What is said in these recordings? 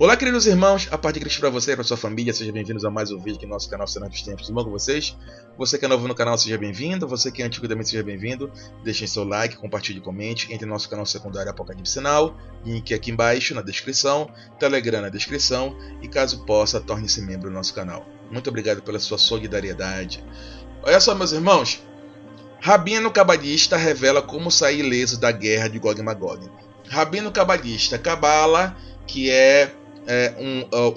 Olá, queridos irmãos, a paz de Cristo para você e para sua família. Sejam bem-vindos a mais um vídeo aqui no nosso canal Cenário dos Tempos. Tudo bom com vocês? Você que é novo no canal, seja bem-vindo. Você que é antigo também, seja bem-vindo. Deixem seu like, compartilhe, comente. Entre no nosso canal secundário Apocalipse Sinal. Link aqui embaixo na descrição. Telegram na descrição. E caso possa, torne-se membro do nosso canal. Muito obrigado pela sua solidariedade. Olha só, meus irmãos. Rabino Cabalista revela como sair ileso da guerra de Gog e Magog. Rabino Cabalista, Cabala, que é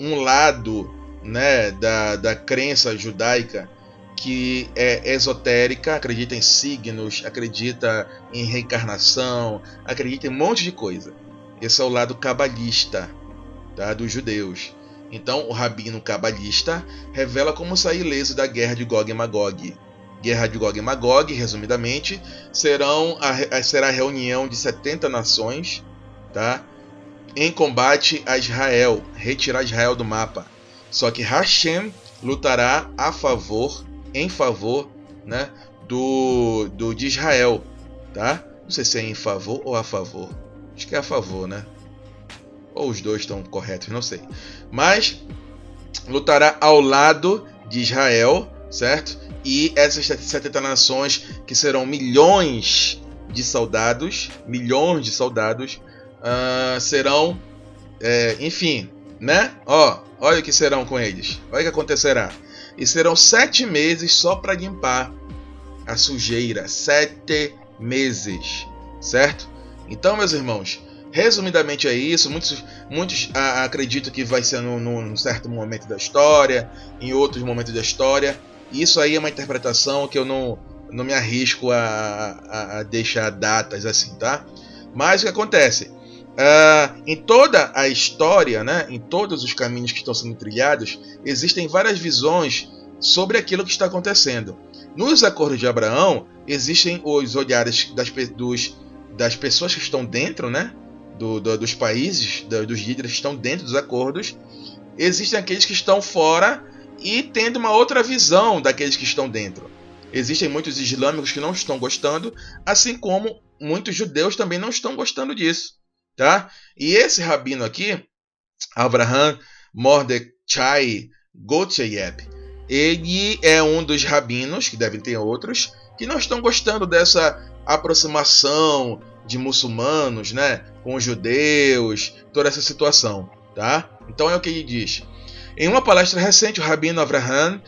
um lado, né, da crença judaica que é esotérica, acredita em signos, acredita em reencarnação, acredita em um monte de coisa. Esse é o lado cabalista, tá, dos judeus. Então, o rabino cabalista revela como sair ileso da guerra de Gog e Magog. Guerra de Gog e Magog, resumidamente, será a reunião de 70 nações, tá, em combate a Israel, retirar Israel do mapa. Só que Hashem lutará em favor, né, de Israel, tá? Não sei se é em favor ou a favor. Acho que é a favor, né? Ou os dois estão corretos, não sei. Mas lutará ao lado de Israel, certo? E essas 70 nações, que serão milhões de soldados, serão, enfim, né? Olha o que serão com eles. Olha o que acontecerá. E serão 7 meses só para limpar a sujeira. 7 meses, certo? Então, meus irmãos, resumidamente é isso. Muitos acreditam que vai ser num certo momento da história, em outros momentos da história. Isso aí é uma interpretação que eu não me arrisco a deixar datas assim, tá? Mas o que acontece? Em toda a história, né, em todos os caminhos que estão sendo trilhados, existem várias visões sobre aquilo que está acontecendo. Nos acordos de Abraão, existem os olhares das pessoas que estão dentro, né, dos países, dos líderes que estão dentro dos acordos. Existem aqueles que estão fora e tendo uma outra visão daqueles que estão dentro. Existem muitos islâmicos que não estão gostando, assim como muitos judeus também não estão gostando disso. Tá? E esse rabino aqui, Avraham Mordechai Gotyev, ele é um dos rabinos, que devem ter outros, que não estão gostando dessa aproximação de muçulmanos, né, com os judeus, toda essa situação. Tá? Então é o que ele diz. Em uma palestra recente, o rabino Avraham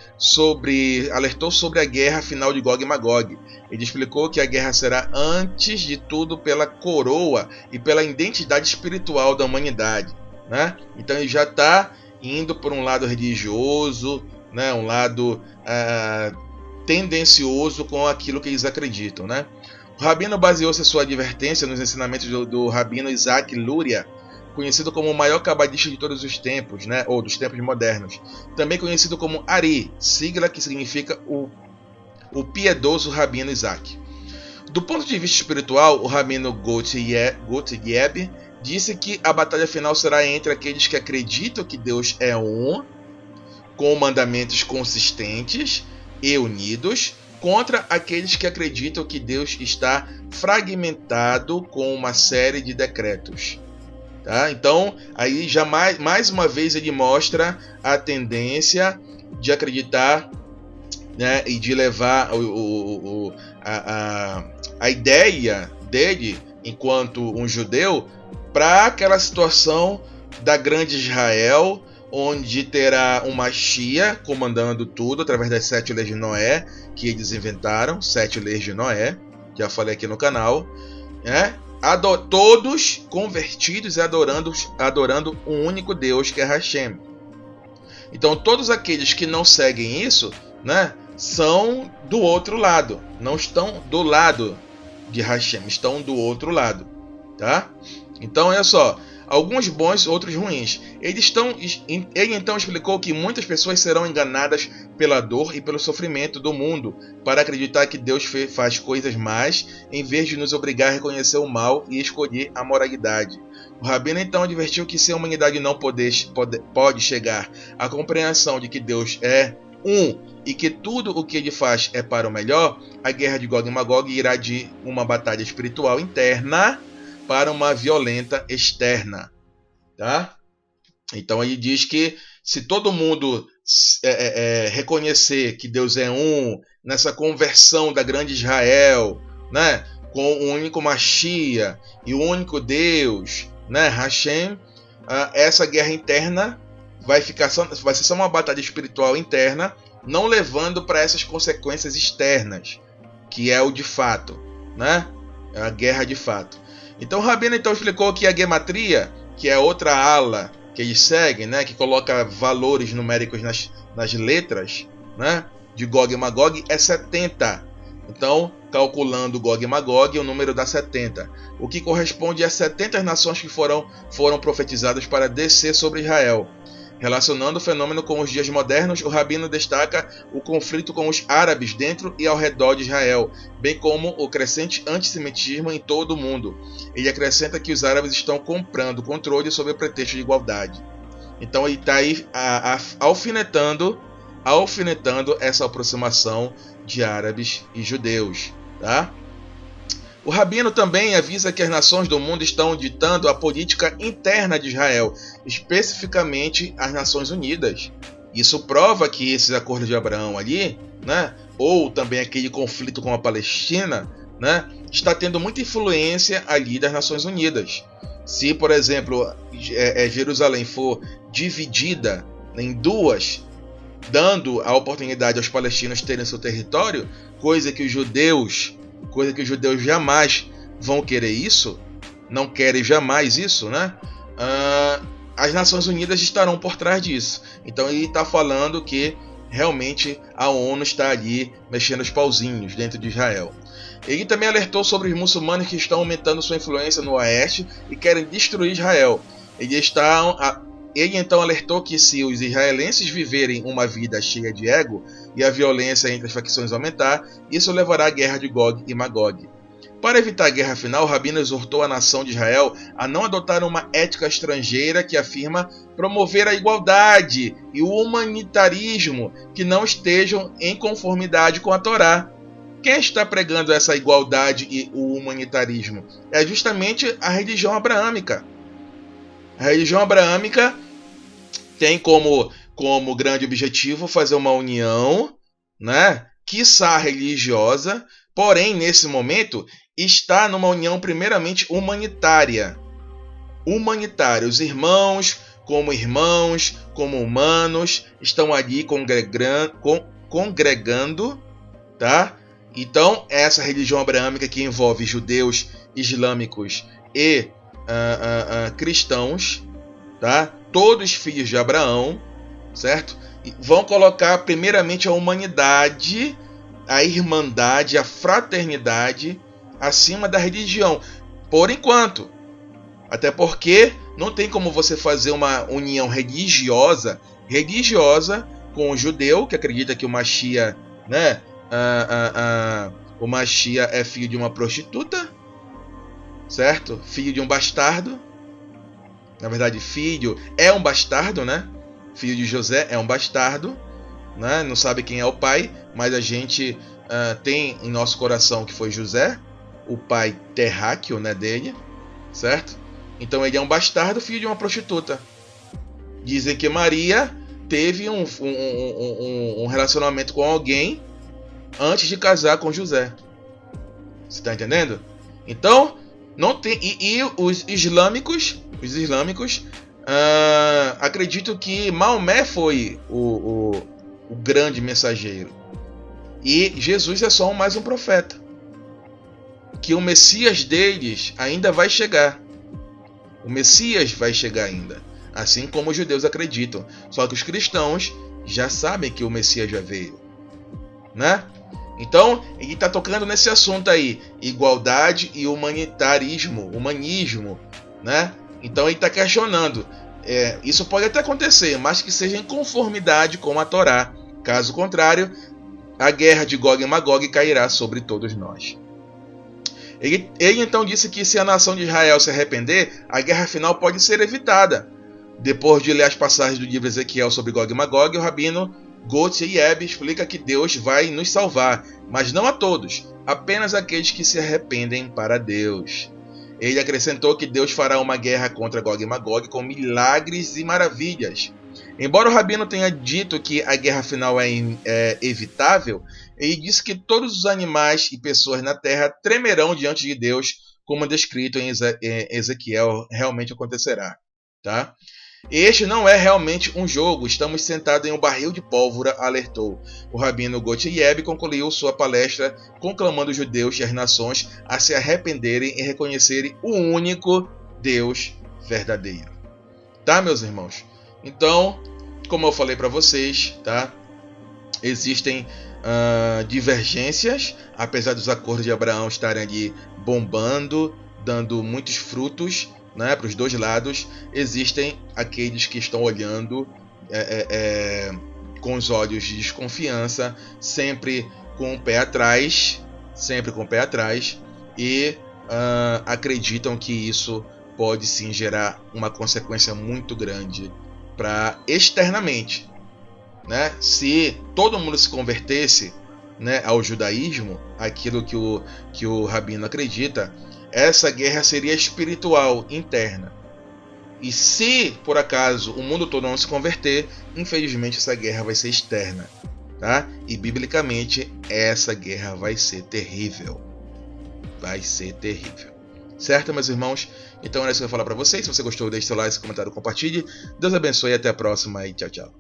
alertou sobre a guerra final de Gog e Magog. Ele explicou que a guerra será, antes de tudo, pela coroa e pela identidade espiritual da humanidade, né? Então ele já está indo por um lado religioso, né? Um lado tendencioso com aquilo que eles acreditam, né? O rabino baseou-se a sua advertência nos ensinamentos do rabino Isaac Luria, conhecido como o maior cabalista de todos os tempos, né? Ou dos tempos modernos. Também conhecido como Ari, sigla que significa o piedoso rabino Isaac. Do ponto de vista espiritual, o rabino Gotyev disse que a batalha final será entre aqueles que acreditam que Deus é um, com mandamentos consistentes e unidos, contra aqueles que acreditam que Deus está fragmentado com uma série de decretos. Tá? Então, aí já mais uma vez ele mostra a tendência de acreditar, né, e de levar a ideia dele, enquanto um judeu, para aquela situação da grande Israel, onde terá um Mashiach comandando tudo através das 7 leis de Noé, que eles inventaram, 7 leis de Noé, já falei aqui no canal, né? Todos convertidos e adorando um único Deus, que é Hashem. Então todos aqueles que não seguem isso, né, são do outro lado, não estão do lado de Hashem, estão do outro lado, tá? Então olha só, alguns bons, outros ruins. Ele então explicou que muitas pessoas serão enganadas pela dor e pelo sofrimento do mundo para acreditar que Deus faz coisas más, em vez de nos obrigar a reconhecer o mal e escolher a moralidade. O rabino então advertiu que se a humanidade não pode chegar à compreensão de que Deus é um e que tudo o que ele faz é para o melhor, a guerra de Gog e Magog irá de uma batalha espiritual interna para uma violenta externa, tá? Então ele diz que se todo mundo reconhecer que Deus é um, nessa conversão da grande Israel, né, com o único Mashiach e o único Deus, né, Hashem, essa guerra interna vai ser só uma batalha espiritual interna, não levando para essas consequências externas, que é o de fato, né, a guerra de fato. Então o Rabino então explicou que a gematria, que é outra ala que eles seguem, né, que coloca valores numéricos nas letras, né, de Gog e Magog, é 70. Então, calculando Gog e Magog, o número dá 70, o que corresponde a 70 nações que foram profetizadas para descer sobre Israel. Relacionando o fenômeno com os dias modernos, o Rabino destaca o conflito com os árabes dentro e ao redor de Israel, bem como o crescente antissemitismo em todo o mundo. Ele acrescenta que os árabes estão comprando controle sob o pretexto de igualdade. Então ele está aí alfinetando essa aproximação de árabes e judeus. Tá? O Rabino também avisa que as nações do mundo estão ditando a política interna de Israel, especificamente as Nações Unidas. Isso prova que esses acordos de Abraão ali, né, ou também aquele conflito com a Palestina, né, está tendo muita influência ali das Nações Unidas. Se, por exemplo, Jerusalém for dividida em duas, dando a oportunidade aos palestinos terem seu território, coisa que os judeus jamais vão querer isso, não querem jamais isso, né? As Nações Unidas estarão por trás disso. Então ele está falando que realmente a ONU está ali mexendo os pauzinhos dentro de Israel. Ele também alertou sobre os muçulmanos que estão aumentando sua influência no Oeste e querem destruir Israel. Ele então alertou que se os israelenses viverem uma vida cheia de ego e a violência entre as facções aumentar, isso levará à guerra de Gog e Magog. Para evitar a guerra final, o Rabino exortou a nação de Israel a não adotar uma ética estrangeira que afirma promover a igualdade e o humanitarismo que não estejam em conformidade com a Torá. Quem está pregando essa igualdade e o humanitarismo? É justamente a religião abraâmica. A religião abraâmica tem como grande objetivo fazer uma união, né, quiçá religiosa, porém, nesse momento, está numa união primeiramente humanitária. Os irmãos, como humanos, estão ali congregando, tá? Então, essa religião abraâmica que envolve judeus, islâmicos e cristãos, tá? Todos filhos de Abraão, certo? E vão colocar primeiramente a humanidade, a irmandade, a fraternidade acima da religião, por enquanto. Até porque não tem como você fazer uma união religiosa com o judeu que acredita que o Mashiach, né? O Mashiach é filho de uma prostituta, certo? Filho de um bastardo. Na verdade, filho é um bastardo, né? Filho de José é um bastardo, né? Não sabe quem é o pai, mas a gente tem em nosso coração que foi José, o pai terráqueo, né, dele, certo? Então ele é um bastardo, filho de uma prostituta. Dizem que Maria teve um relacionamento com alguém antes de casar com José. Você está entendendo? Então, não tem. E os islâmicos acreditam que Maomé foi o grande mensageiro. E Jesus é só mais um profeta. Que o Messias deles ainda vai chegar. O Messias vai chegar ainda. Assim como os judeus acreditam. Só que os cristãos já sabem que o Messias já veio. Né? Então, ele está tocando nesse assunto aí. Igualdade e humanismo. Né? Então, ele está questionando. Isso pode até acontecer, mas que seja em conformidade com a Torá. Caso contrário, a guerra de Gog e Magog cairá sobre todos nós. Ele então disse que se a nação de Israel se arrepender, a guerra final pode ser evitada. Depois de ler as passagens do livro Ezequiel sobre Gog e Magog, o rabino Gotze Yeb explica que Deus vai nos salvar, mas não a todos, apenas aqueles que se arrependem para Deus. Ele acrescentou que Deus fará uma guerra contra Gog e Magog com milagres e maravilhas. Embora o Rabino tenha dito que a guerra final é evitável, ele disse que todos os animais e pessoas na terra tremerão diante de Deus, como descrito em Ezequiel realmente acontecerá. Tá? Este não é realmente um jogo, estamos sentados em um barril de pólvora, alertou. O Rabino Gottlieb concluiu sua palestra conclamando os judeus e as nações a se arrependerem e reconhecerem o único Deus verdadeiro. Tá, meus irmãos? Então, como eu falei para vocês, tá? Existem divergências, apesar dos acordos de Abraão estarem ali bombando, dando muitos frutos, né, para os dois lados. Existem aqueles que estão olhando com os olhos de desconfiança, sempre com o pé atrás, e acreditam que isso pode sim gerar uma consequência muito grande para externamente, né? Se todo mundo se convertesse, né, ao judaísmo, aquilo que o Rabino acredita, essa guerra seria espiritual, interna. E se por acaso o mundo todo não se converter, infelizmente essa guerra vai ser externa, tá? E biblicamente essa guerra vai ser terrível. Vai ser terrível. Certo, meus irmãos? Então era isso que eu ia falar para vocês. Se você gostou, deixe seu like, seu comentário, compartilhe. Deus abençoe e até a próxima e tchau, tchau.